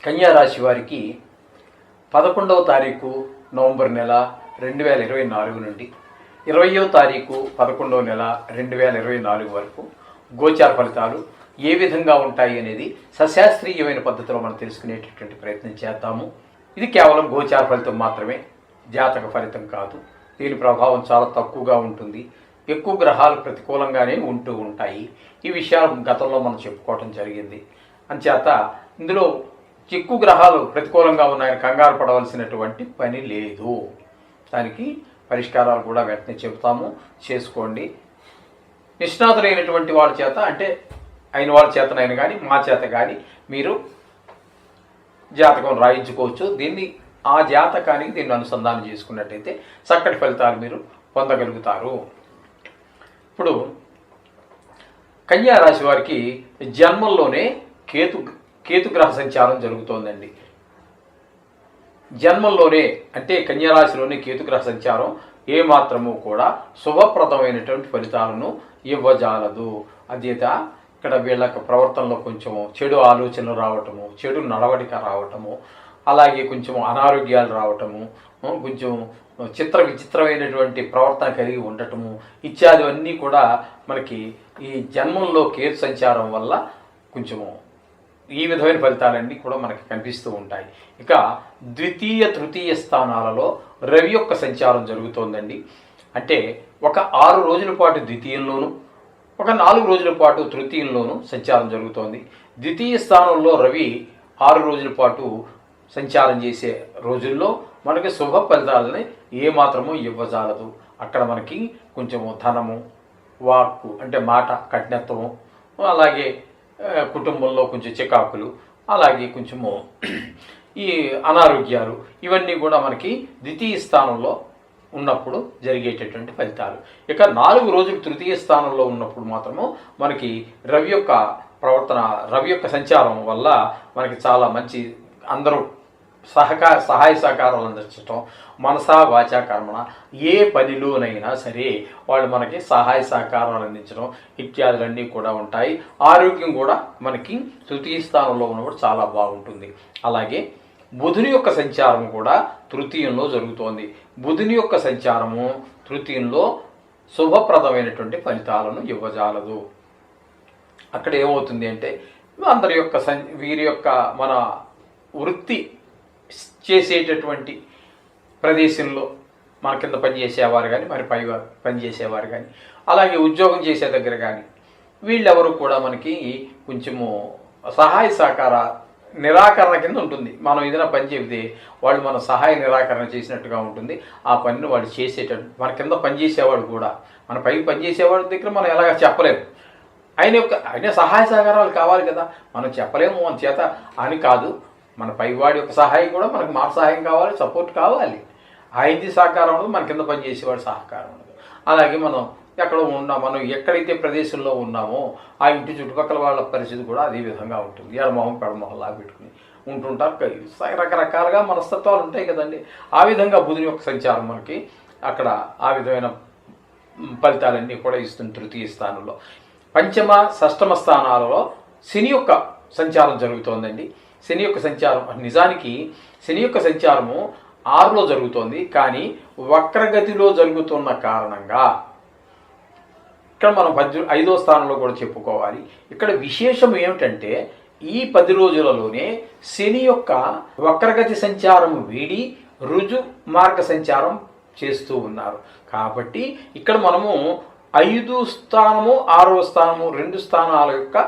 కన్యా రాశి వారికి 11వ తారీఖు నవంబర్ నెల 2024 నుండి 20వ తారీఖు 11వ నెల 2024 వరకు గోచార ఫలితాలు ఏ విధంగా ఉంటాయి అనేది సశాస్త్రీయమైన పద్ధతిలో మనం తెలుసుకునేటటువంటి ప్రయత్నం చేద్దాము. ఇది కేవలం గోచార ఫలితం మాత్రమే, జాతక ఫలితం కాదు. దీని ప్రభావం చాలా తక్కువగా ఉంటుంది. ఎక్కువ గ్రహాలు ప్రతికూలంగానే ఉంటూ ఉంటాయి. ఈ విషయాలు గతంలో మనం చెప్పుకోవటం జరిగింది. అంచేత ఇందులో ఎక్కువ గ్రహాలు ప్రతికూలంగా ఉన్నాయని కంగారు పడవలసినటువంటి పని లేదు. దానికి పరిష్కారాలు కూడా వెంటనే చెబుతాము, చేసుకోండి. నిష్ణాతులైనటువంటి వాళ్ళ చేత, అంటే అయిన వాళ్ళ చేతనైనా కానీ మా చేత కానీ మీరు జాతకం రాయించుకోవచ్చు. దీన్ని ఆ జాతకానికి దీన్ని అనుసంధానం చేసుకున్నట్టయితే చక్కటి ఫలితాలు మీరు పొందగలుగుతారు. ఇప్పుడు కన్యా రాశి వారికి జన్మంలోనే కేతుగ్రహ సంచారం జరుగుతోందండి. జన్మంలోనే అంటే కన్యా రాశిలోనే కేతుగ్రహ సంచారం ఏమాత్రము కూడా శుభప్రదమైనటువంటి ఫలితాలను ఇవ్వజాలదు. అదేత ఇక్కడ వీళ్ళకి ప్రవర్తనలో కొంచెం చెడు ఆలోచనలు రావటము, చెడు నడవడిక రావటము, అలాగే కొంచెం అనారోగ్యాలు రావటము, కొంచెం విచిత్రమైనటువంటి ప్రవర్తన కలిగి ఉండటము ఇత్యాదివన్నీ కూడా మనకి ఈ జన్మంలో కేతు సంచారం వల్ల కొంచెము ఈ విధమైన ఫలితాలన్నీ కూడా మనకి కనిపిస్తూ ఉంటాయి. ఇక ద్వితీయ తృతీయ స్థానాలలో రవి యొక్క సంచారం జరుగుతోందండి. అంటే ఒక 6 రోజుల పాటు ద్వితీయంలోను, ఒక 4 రోజుల పాటు తృతీయంలోను సంచారం జరుగుతోంది. ద్వితీయ స్థానంలో రవి 6 రోజుల పాటు సంచారం చేసే రోజుల్లో మనకి శుభ ఫలితాలని ఏమాత్రమూ ఇవ్వజాలదు. అక్కడ మనకి కొంచెము ధనము, వాక్కు అంటే మాట కఠినత్వము, అలాగే కుటుంబంలో కొంచెం చికాకులు, అలాగే కొంచెము ఈ అనారోగ్యాలు, ఇవన్నీ కూడా మనకి ద్వితీయ స్థానంలో ఉన్నప్పుడు జరిగేటటువంటి ఫలితాలు. ఇక 4 రోజులు తృతీయ స్థానంలో ఉన్నప్పుడు మాత్రము మనకి రవి యొక్క ప్రవర్తన, రవి యొక్క సంచారం వల్ల మనకి చాలా మంచి, అందరూ సహాయ సహకారాలు అందించటం, మనసా వాచా కర్మణ ఏ పనిలోనైనా సరే వాళ్ళు మనకి సహాయ సహకారాలు అందించడం ఇత్యాదులన్నీ కూడా ఉంటాయి. ఆరోగ్యం కూడా మనకి తృతీయ స్థానంలో ఉన్నప్పుడు చాలా బాగుంటుంది. అలాగే బుధుని యొక్క సంచారం కూడా తృతీయంలో జరుగుతోంది. బుధుని యొక్క సంచారము తృతీయంలో శుభప్రదమైనటువంటి ఫలితాలను ఇవ్వజాలదు. అక్కడ ఏమవుతుంది అంటే అందరి యొక్క వీరి యొక్క మన వృత్తి చేసేటటువంటి ప్రదేశంలో మన కింద పనిచేసేవారు కానీ, మరి పై పనిచేసేవారు కానీ, అలాగే ఉద్యోగం చేసే దగ్గర కానీ వీళ్ళెవరు కూడా మనకి కొంచెము సహాయ సహకార నిరాకరణ కింద ఉంటుంది. మనం ఏదైనా పని చెబితే వాళ్ళు మన సహాయ నిరాకరణ చేసినట్టుగా ఉంటుంది. ఆ పనిని వాళ్ళు చేసేటట్టు మన కింద పనిచేసేవాడు కూడా, మన పై పనిచేసేవాడి దగ్గర మనం ఎలాగ చెప్పలేము. ఆయన సహాయ సహకారాలు కావాలి కదా, మనం చెప్పలేము అని చేత అని కాదు. మన పైవాడి యొక్క సహాయం కూడా మనకు మాట సహాయం కావాలి, సపోర్ట్ కావాలి. ఆయనది సహకారం ఉండదు, మన కింద పనిచేసేవాడి సహకారం ఉండదు. అలాగే మనం మనం ఎక్కడైతే ప్రదేశంలో ఉన్నామో ఆ ఇంటి చుట్టుపక్కల వాళ్ళ పరిస్థితి కూడా అదే విధంగా ఉంటుంది. ఎడమొహం పెడమొహంలా పెట్టుకుని ఉంటుంటారు. రకరకాలుగా మనస్తత్వాలు ఉంటాయి కదండి. ఆ విధంగా బుధుని యొక్క సంచారం మనకి అక్కడ ఆ విధమైన ఫలితాలన్నీ కూడా ఇస్తుంది. తృతీయ స్థానంలో పంచమ షష్టమ స్థానాలలో శని యొక్క సంచారం జరుగుతోందండి. శని యొక్క సంచారం నిజానికి శని యొక్క సంచారము 6లో జరుగుతోంది, కానీ వక్రగతిలో జరుగుతున్న కారణంగా ఇక్కడ మనం 5వ స్థానంలో కూడా చెప్పుకోవాలి. ఇక్కడ విశేషం ఏమిటంటే ఈ 10 రోజులలోనే శని యొక్క వక్రగతి సంచారం వీడి రుజు మార్గ సంచారం చేస్తూ ఉన్నారు. కాబట్టి ఇక్కడ మనము 5వ స్థానము 6వ స్థానము 2 స్థానాల యొక్క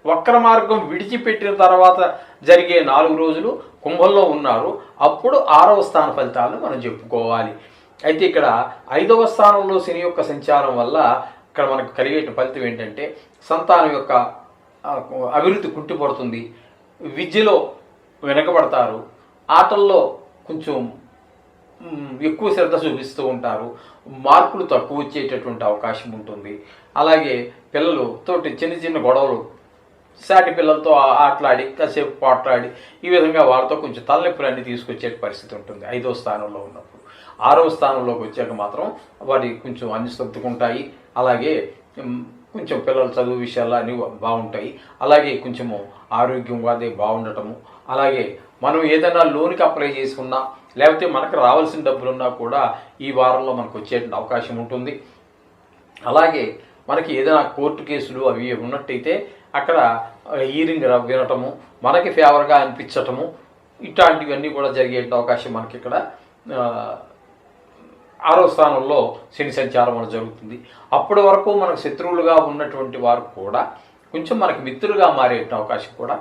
వక్ర మార్గం విడిచిపెట్టిన తర్వాత జరిగే 4 రోజులు కుంభంలో ఉన్నారు. అప్పుడు 6వ స్థాన ఫలితాలను మనం చెప్పుకోవాలి. అయితే ఇక్కడ 5వ స్థానంలో శని యొక్క సంచారం వల్ల ఇక్కడ మనకు కలిగే ఫలితం ఏంటంటే సంతానం యొక్క అభివృద్ధి కుంటుపడుతుంది, విద్యలో వెనకబడతారు, ఆటల్లో కొంచెం ఎక్కువ శ్రద్ధ చూపిస్తూ ఉంటారు, మార్కులు తక్కువ వచ్చేటటువంటి అవకాశం ఉంటుంది. అలాగే పిల్లలతోటి చిన్న చిన్న గొడవలు, సాటి పిల్లలతో ఆటలాడి కాసేపు పోట్లాడి ఈ విధంగా వారితో కొంచెం తలనొప్పులన్నీ తీసుకొచ్చే పరిస్థితి ఉంటుంది 5వ స్థానంలో ఉన్నప్పుడు. 6వ స్థానంలోకి వచ్చాక మాత్రం వాటి కొంచెం అన్ని సర్దుకుంటాయి. అలాగే కొంచెం పిల్లల చదువు విషయాలు అన్నీ బాగుంటాయి. అలాగే కొంచెము ఆరోగ్యం అదే బాగుండటము, అలాగే మనం ఏదైనా లోన్కి అప్లై చేసుకున్నా లేకపోతే మనకు రావాల్సిన డబ్బులున్నా కూడా ఈ వారంలో మనకు వచ్చే అవకాశం ఉంటుంది. అలాగే మనకి ఏదైనా కోర్టు కేసులు అవి ఉన్నట్టయితే అక్కడ హీరింగ్ వినటము, మనకి ఫేవర్గా అనిపించటము, ఇట్లాంటివన్నీ కూడా జరిగే అవకాశం మనకి ఇక్కడ 6వ స్థానంలో శని సంచారం వల్ల జరుగుతుంది. అప్పటి వరకు మనకు శత్రువులుగా ఉన్నటువంటి వారు కూడా కొంచెం మనకి మిత్రులుగా మారే అవకాశం కూడా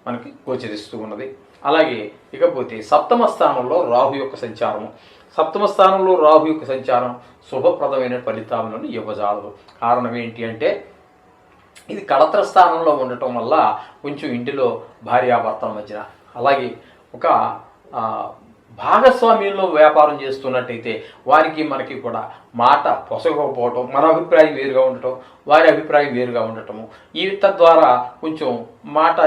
మనకి గోచరిస్తూ ఉన్నది. అలాగే ఇకపోతే 7వ స్థానంలో రాహు యొక్క సంచారము. 7వ స్థానంలో రాహు యొక్క సంచారం శుభప్రదమైన ఫలితాలను ఇవ్వజాలదు. కారణం ఏంటి అంటే ఇది కళత్ర స్థానంలో ఉండటం వల్ల కొంచెం ఇంటిలో భార్యాభర్తల మధ్యన, అలాగే ఒక భాగస్వామ్యంలో వ్యాపారం చేస్తున్నట్టయితే వారికి మనకి కూడా మాట పొసగకపోవటం, మన అభిప్రాయం వేరుగా ఉండటం, వారి అభిప్రాయం వేరుగా ఉండటము, ఈ తద్వారా కొంచెం మాట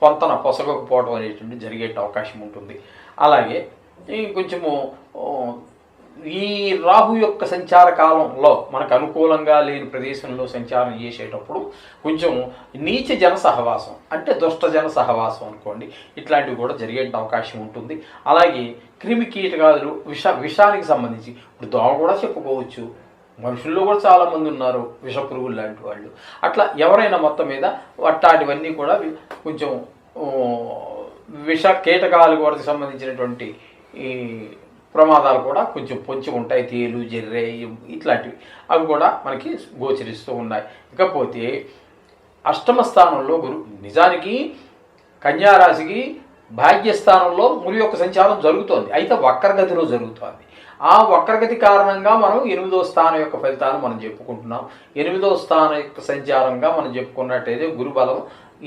పొంతన పొసగకపోవడం అనేటువంటి జరిగే అవకాశం ఉంటుంది. అలాగే కొంచెము ఈ రాహు యొక్క సంచార కాలంలో మనకు అనుకూలంగా లేని ప్రదేశంలో సంచారం చేసేటప్పుడు కొంచెం నీచ జన సహవాసం, అంటే దుష్ట జన సహవాసం అనుకోండి, ఇట్లాంటివి కూడా జరిగే అవకాశం ఉంటుంది. అలాగే క్రిమి కీటకాదులు విషానికి సంబంధించి ఇప్పుడు దోమ కూడా చెప్పుకోవచ్చు, మనుషుల్లో కూడా చాలామంది ఉన్నారు విష పురుగులు లాంటి వాళ్ళు. అట్లా ఎవరైనా మొత్తం మీద అట్లాంటివన్నీ కూడా కొంచెం విష కీటకాలు కూడా సంబంధించినటువంటి ఈ ప్రమాదాలు కూడా కొంచెం ఉంటాయి. తేలు, జర్రె ఇట్లాంటివి అవి కూడా మనకి గోచరిస్తూ ఉన్నాయి. ఇకపోతే 8వ స్థానంలో గురు, నిజానికి కన్యారాశికి భాగ్యస్థానంలో గురు యొక్క సంచారం జరుగుతోంది, అయితే వక్రగతిలో జరుగుతోంది. ఆ వక్రగతి కారణంగా మనం 8వ స్థానం యొక్క ఫలితాలు మనం చెప్పుకుంటున్నాం. 8వ స్థానం యొక్క సంచారంగా మనం చెప్పుకున్నట్టయితే గురుబలం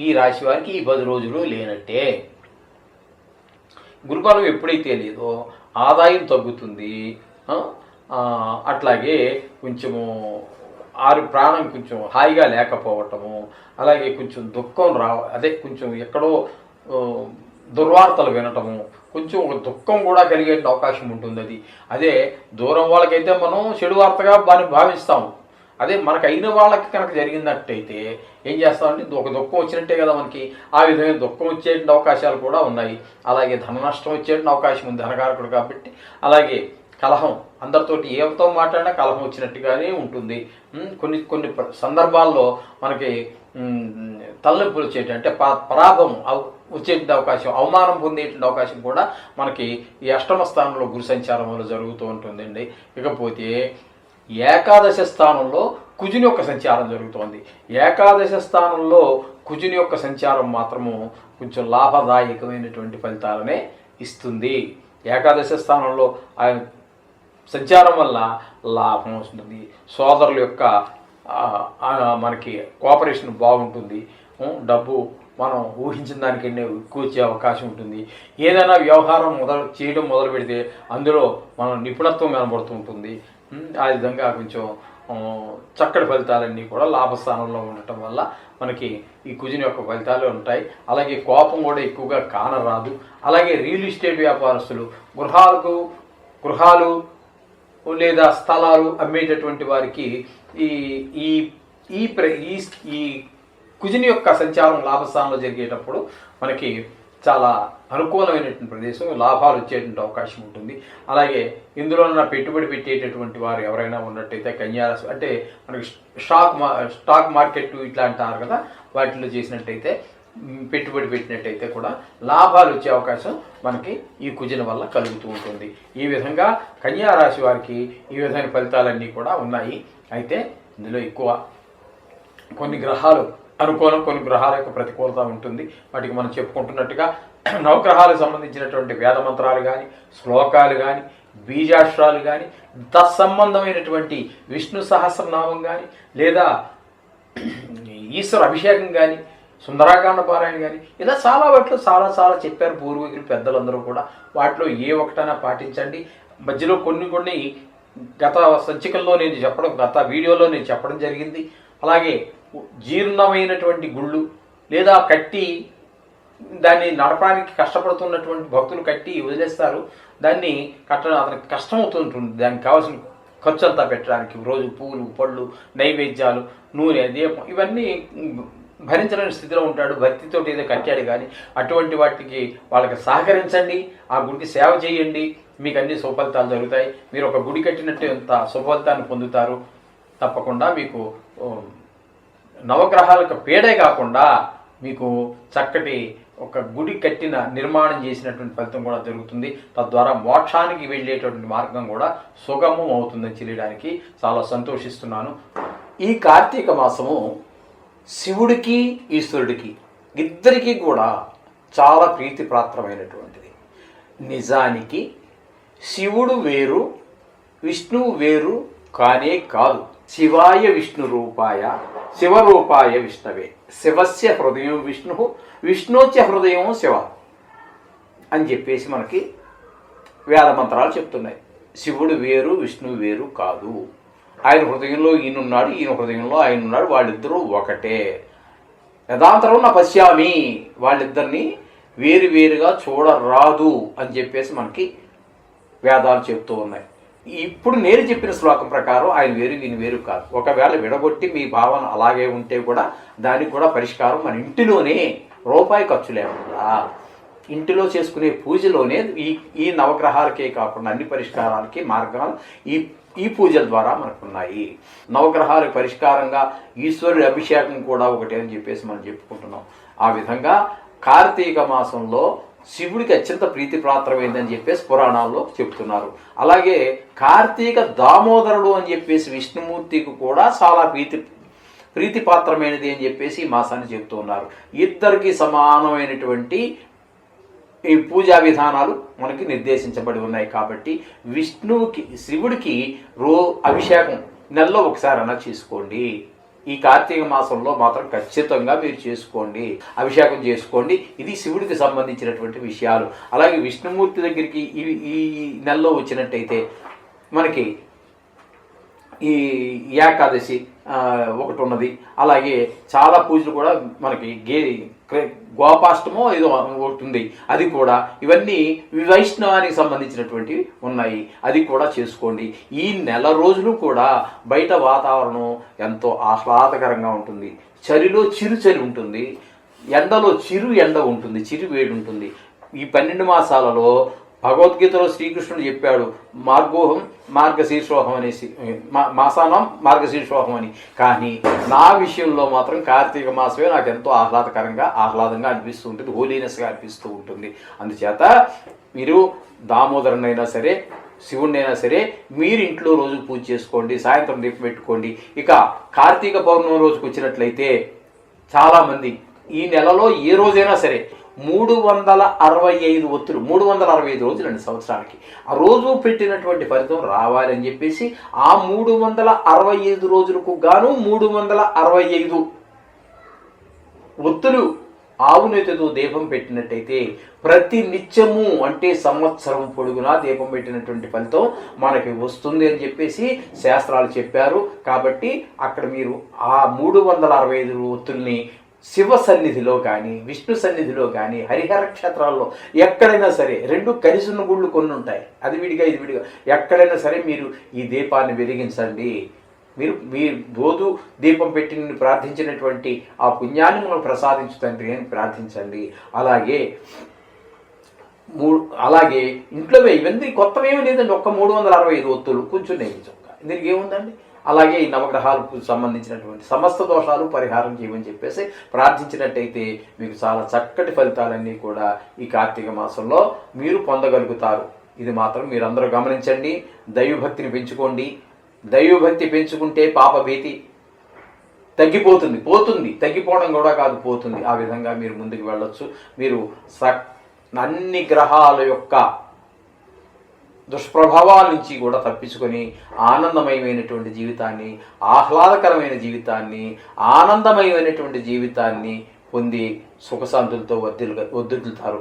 ఈ రాశి వారికి ఈ 10 రోజులు లేనట్టే. గురుబలం ఎప్పుడైతే లేదో ఆదాయం తగ్గుతుంది, అట్లాగే కొంచెము ప్రాణం కొంచెం హాయిగా లేకపోవటము, అలాగే కొంచెం దుఃఖం అదే కొంచెం ఎక్కడో దుర్వార్తలు వినటము, కొంచెం ఒక దుఃఖం కూడా కలిగే అవకాశం ఉంటుంది. అదే దూరం వాళ్ళకైతే మనం చెడు వార్తగా భావిస్తాము. అదే మనకు అయిన వాళ్ళకి కనుక జరిగినట్టయితే ఏం చేస్తామంటే ఒక దుఃఖం వచ్చినట్టే కదా మనకి, ఆ విధంగా దుఃఖం వచ్చే అవకాశాలు కూడా ఉన్నాయి. అలాగే ధన నష్టం వచ్చే అవకాశం ఉంది, ధనకారకుడు కాబట్టి. అలాగే కలహం, అందరితోటి ఏవతో మాట్లాడినా కలహం వచ్చినట్టుగానే ఉంటుంది. కొన్ని సందర్భాల్లో మనకి తలనొప్పులు వచ్చేటి, అంటే పరాభవం వచ్చేటువంటి అవకాశం, అవమానం పొందేటువంటి అవకాశం కూడా మనకి ఈ 8వ స్థానంలో గురు సంచారం వల్ల జరుగుతూ ఉంటుందండి. ఇకపోతే ఏకాదశ స్థానంలో కుజుని యొక్క సంచారం జరుగుతోంది. ఏకాదశ స్థానంలో కుజుని యొక్క సంచారం మాత్రము కొంచెం లాభదాయకమైనటువంటి ఫలితాలనే ఇస్తుంది. ఏకాదశ స్థానంలో ఆయన సంచారం వల్ల లాభం వస్తుంది, సోదరుల యొక్క మనకి కోఆపరేషన్ బాగుంటుంది, డబ్బు మనం ఊహించిన దానికన్నా ఎక్కువ వచ్చే అవకాశం ఉంటుంది. ఏదైనా వ్యవహారం మొదలు పెడితే అందులో మనం నిపుణత్వం కనబడుతూ ఉంటుంది. ఆ విధంగా కొంచెం చక్కటి ఫలితాలన్నీ కూడా లాభస్థానంలో ఉండటం వల్ల మనకి ఈ కుజుని యొక్క ఫలితాలు ఉంటాయి. అలాగే కోపం కూడా ఎక్కువగా కానరాదు. అలాగే రియల్ ఎస్టేట్ వ్యాపారస్తులు, గృహాలు లేదా స్థలాలు అమ్మేటటువంటి వారికి ఈ ఈ ఈ కుజుని యొక్క సంచారం లాభస్థానంలో జరిగేటప్పుడు మనకి చాలా అనుకూలమైనటువంటి ప్రదేశం, లాభాలు వచ్చేటువంటి అవకాశం ఉంటుంది. అలాగే ఇందులో పెట్టుబడి పెట్టేటటువంటి వారు ఎవరైనా ఉన్నట్టయితే కన్యారాశి, అంటే మనకి స్టాక్ మార్కెట్ ఇట్లా అంటారు కదా, వాటిలో చేసినట్టయితే పెట్టుబడి పెట్టినట్టయితే కూడా లాభాలు వచ్చే అవకాశం మనకి ఈ కుజుని వల్ల కలుగుతూ ఉంటుంది. ఈ విధంగా కన్యారాశి వారికి ఈ విధమైన ఫలితాలన్నీ కూడా ఉన్నాయి. అయితే ఇందులో ఎక్కువ కొన్ని గ్రహాలు అనుకూలం, కొన్ని గ్రహాల యొక్క ప్రతికూలత ఉంటుంది. వాటికి మనం చెప్పుకుంటున్నట్టుగా నవగ్రహాలకు సంబంధించినటువంటి వేద మంత్రాలు కానీ, శ్లోకాలు కానీ, బీజాక్షరాలు కానీ, తత్సంబంధమైనటువంటి విష్ణు సహస్రనామం కానీ, లేదా ఈశ్వర అభిషేకం కానీ, సుందరాకాండ పారాయణ కానీ, ఇలా వాటిలో చాలా చెప్పారు పూర్వీకులు పెద్దలందరూ కూడా. వాటిలో ఏ ఒక్కటైనా పాటించండి. మధ్యలో కొన్ని గత సంచికల్లో గత వీడియోలో నేను చెప్పడం జరిగింది. అలాగే జీర్ణమైనటువంటి గుళ్ళు లేదా కట్టి దాన్ని నడపడానికి కష్టపడుతున్నటువంటి భక్తులు కట్టి వదిలేస్తారు, దాన్ని కట్టడం అతనికి కష్టం అవుతుంటుంది. దానికి కావాల్సిన ఖర్చు అంతా పెట్టడానికి రోజు పూలు, పళ్ళు, నైవేద్యాలు, నూనె, దీపం ఇవన్నీ భరించలేని స్థితిలో ఉంటాడు, భక్తితో ఏదో కట్టాడు, కానీ అటువంటి వాటికి వాళ్ళకి సహకరించండి, ఆ గుడికి సేవ చేయండి, మీకు అన్ని సుఫలితాలు జరుగుతాయి. మీరు ఒక గుడి కట్టినట్టు ఎంత సుఫలితాన్ని పొందుతారు. తప్పకుండా మీకు నవగ్రహాలకు పీడే కాకుండా మీకు చక్కటి ఒక గుడి కట్టిన నిర్మాణం చేసినటువంటి ఫలితం కూడా జరుగుతుంది. తద్వారా మోక్షానికి వెళ్ళేటటువంటి మార్గం కూడా సుగమం అవుతుందని తెలియడానికి చాలా సంతోషిస్తున్నాను. ఈ కార్తీక మాసము శివుడికి ఈశ్వరుడికి ఇద్దరికీ కూడా చాలా ప్రీతిపాత్రమైనటువంటిది. నిజానికి శివుడు వేరు, విష్ణువు వేరు కానే కాదు. శివాయ విష్ణు రూపాయ శివరూపాయ విష్ణవే, శివస్య హృదయం విష్ణు విష్ణోచ్య హృదయం శివ అని చెప్పేసి మనకి వేద మంత్రాలు చెప్తున్నాయి. శివుడు వేరు, విష్ణువు వేరు కాదు. ఆయన హృదయంలో ఈయనున్నాడు, ఈయన హృదయంలో ఆయన ఉన్నాడు, వాళ్ళిద్దరూ ఒకటే. యథాంతరం నా పశ్యామి, వాళ్ళిద్దరిని వేరు వేరుగా చూడరాదు అని చెప్పేసి మనకి వేదాలు చెప్తూ ఉన్నాయి. ఇప్పుడు నేను చెప్పిన శ్లోకం ప్రకారం ఆయన వేరు, ఈయన వేరు కాదు. ఒకవేళ విడగొట్టి మీ భావన అలాగే ఉంటే కూడా దానికి కూడా పరిష్కారం మన ఇంటిలోనే, రూపాయి ఖర్చు లేకుండా ఇంటిలో చేసుకునే పూజలోనే ఈ నవగ్రహాలకే కాకుండా అన్ని పరిష్కారాలకి మార్గాలు ఈ పూజల ద్వారా మనకున్నాయి. నవగ్రహాలకు పరిష్కారంగా ఈశ్వరుడి అభిషేకం కూడా ఒకటే అని చెప్పేసి మనం చెప్పుకుంటున్నాం. ఆ విధంగా కార్తీక మాసంలో శివుడికి అత్యంత ప్రీతిపాత్రమైందని చెప్పేసి పురాణాల్లో చెప్తున్నారు. అలాగే కార్తీక దామోదరుడు అని చెప్పేసి విష్ణుమూర్తికి కూడా చాలా ప్రీతిపాత్రమైనది అని చెప్పేసి ఈ మాసాన్ని చెప్తూ ఉన్నారు. ఇద్దరికి సమానమైనటువంటి ఈ పూజా విధానాలు మనకి నిర్దేశించబడి ఉన్నాయి. కాబట్టి శివుడికి అభిషేకం నెలలో ఒకసారి అన్నా చేసుకోండి. ఈ కార్తీక మాసంలో మాత్రం ఖచ్చితంగా మీరు చేసుకోండి, అభిషేకం చేసుకోండి. ఇది శివుడికి సంబంధించినటువంటి విషయాలు. అలాగే విష్ణుమూర్తి దగ్గరికి ఈ నెలలో వచ్చినట్టయితే మనకి ఈ ఏకాదశి ఒకటి ఉన్నది. అలాగే చాలా పూజలు కూడా మనకి గోపాష్టమో ఏదో ఒకటి ఉంది, అది కూడా. ఇవన్నీ వైష్ణవానికి సంబంధించినటువంటివి ఉన్నాయి, అది కూడా చేసుకోండి. ఈ నెల రోజులు కూడా బయట వాతావరణం ఎంతో ఆహ్లాదకరంగా ఉంటుంది. చలిలో చిరు చలి ఉంటుంది, ఎండలో చిరు ఎండ ఉంటుంది, చిరు వేడి ఉంటుంది. ఈ 12 మాసాలలో భగవద్గీతలో శ్రీకృష్ణుడు చెప్పాడు మార్గశీర్షోహం అనేసి, మాసానం మార్గశీర్షోహం అని. కానీ నా విషయంలో మాత్రం కార్తీక మాసమే నాకు ఎంతో ఆహ్లాదంగా అనిపిస్తూ ఉంటుంది, హోలీనెస్గా అనిపిస్తూ ఉంటుంది. అందుచేత మీరు దామోదరునైనా సరే, శివుడినైనా సరే, మీరు ఇంట్లో రోజు పూజ చేసుకోండి, సాయంత్రం దీపం పెట్టుకోండి. ఇక కార్తీక పౌర్ణమి రోజుకి వచ్చినట్లయితే చాలామంది ఈ నెలలో ఏ రోజైనా సరే 365 ఒత్తులు, 365 రోజులండి సంవత్సరానికి. ఆ రోజు పెట్టినటువంటి ఫలితం రావాలని చెప్పేసి ఆ 365 రోజులకు గాను 365 ఒత్తులు ఆవు నెయ్యితో దీపం పెట్టినట్టయితే ప్రతి నిత్యము అంటే సంవత్సరం పొడుగునా దీపం పెట్టినటువంటి ఫలితం మనకి వస్తుంది అని చెప్పేసి శాస్త్రాలు చెప్పారు. కాబట్టి అక్కడ మీరు ఆ 365 ఒత్తుల్ని శివ సన్నిధిలో కానీ, విష్ణు సన్నిధిలో కానీ, హరిహర క్షేత్రాల్లో ఎక్కడైనా సరే, 2 కలిసి ఉన్న గుళ్ళు కొన్ని ఉంటాయి, అది విడిగా ఇది విడిగా, ఎక్కడైనా సరే మీరు ఈ దీపాన్ని వెలిగించండి. మీ రోజు దీపం పెట్టి ప్రార్థించినటువంటి ఆ పుణ్యాన్ని మనం ప్రసాదించు తండ్రి అని ప్రార్థించండి. అలాగే ఇంట్లో ఇవన్నీ కొత్తవేమీ లేదండి. 365 ఒత్తులు, కొంచెం నెయ్యి చొక్క, దీనికి ఏముందండి. అలాగే ఈ నవగ్రహాలకు సంబంధించినటువంటి సమస్త దోషాలు పరిహారం చేయమని చెప్పేసి ప్రార్థించినట్టయితే మీకు చాలా చక్కటి ఫలితాలన్నీ కూడా ఈ కార్తీక మాసంలో మీరు పొందగలుగుతారు. ఇది మాత్రం మీరందరూ గమనించండి. దైవభక్తిని పెంచుకోండి. దైవభక్తి పెంచుకుంటే పాపభీతి తగ్గిపోవడం కూడా కాదు, పోతుంది. ఆ విధంగా మీరు ముందుకు వెళ్ళొచ్చు. మీరు అన్ని గ్రహాల యొక్క దుష్ప్రభావాల నుంచి కూడా తప్పించుకొని ఆనందమయమైనటువంటి జీవితాన్ని, ఆహ్లాదకరమైన జీవితాన్ని, ఆనందమయమైనటువంటి జీవితాన్ని పొంది సుఖశాంతులతో వర్ధిల్లుతారు.